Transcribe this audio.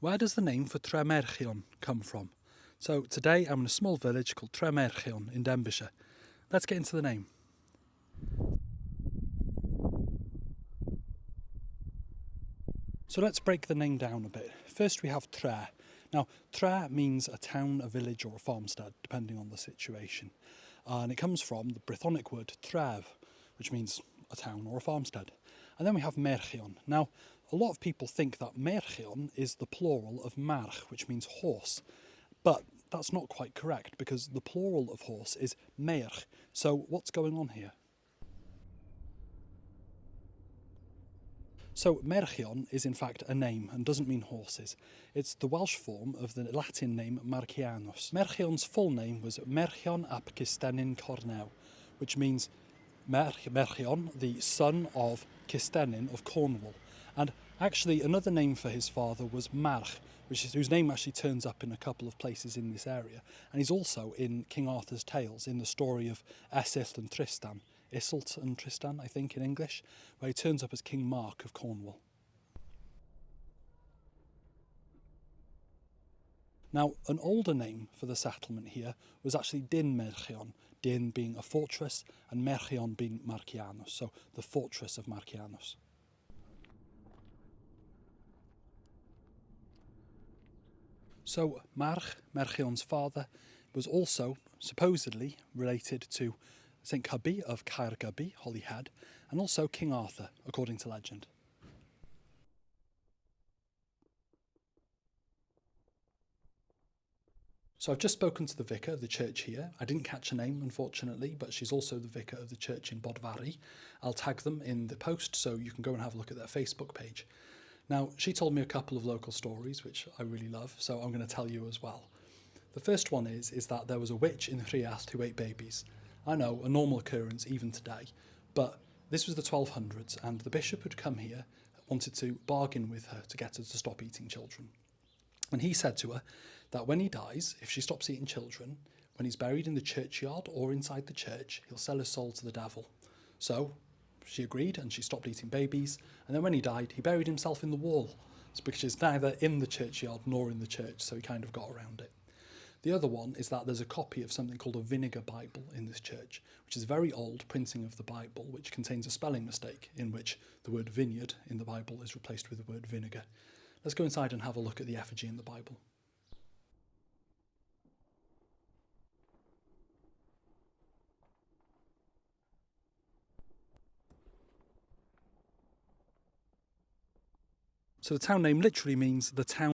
Where does the name for Tremeirchion come from? So today I'm in a small village called Tremeirchion in Denbighshire. Let's get into the name. So let's break the name down a bit. First we have Tre. Now Tre means a town, a village or a farmstead, depending on the situation. And it comes from the Brythonic word Tref, which means a town or a farmstead. And then we have Merchion. Now a lot of people think that Merchion is the plural of March, which means horse. But that's not quite correct because the plural of horse is Meirch. So what's going on here? So Merchion is in fact a name and doesn't mean horses. It's the Welsh form of the Latin name Marcianus. Merchion's full name was Merchion ap Cystennin Cornel, which means Merchion, the son of Cystennin of Cornwall. And actually another name for his father was March, whose name actually turns up in a couple of places in this area. And he's also in King Arthur's tales, in the story of Iseult and Tristan. Iseult and Tristan, I think, in English, where he turns up as King Mark of Cornwall. Now, an older name for the settlement here was actually Din Merchion, Din being a fortress and Merchion being Marcianus, so the fortress of Marcianus. So March, Merchion's father, was also supposedly related to St Cubby of Caergybi, Holyhead, and also King Arthur, according to legend. So I've just spoken to the vicar of the church here. I didn't catch her name, unfortunately, but she's also the vicar of the church in Bodvari. I'll tag them in the post so you can go and have a look at their Facebook page. Now, she told me a couple of local stories, which I really love, so I'm going to tell you as well. The first one is that there was a witch in Rhiast who ate babies. I know, a normal occurrence even today, but this was the 1200s and the bishop who'd come here wanted to bargain with her to get her to stop eating children. And he said to her that when he dies, if she stops eating children, when he's buried in the churchyard or inside the church, he'll sell his soul to the devil. So she agreed and she stopped eating babies, and then when he died, he buried himself in the wall, which is neither in the churchyard nor in the church, so he kind of got around it. The other one is that there's a copy of something called a vinegar Bible in this church, which is a very old printing of the Bible, which contains a spelling mistake in which the word vineyard in the Bible is replaced with the word vinegar. Let's go inside and have a look at the effigy in the Bible. So the town name literally means the town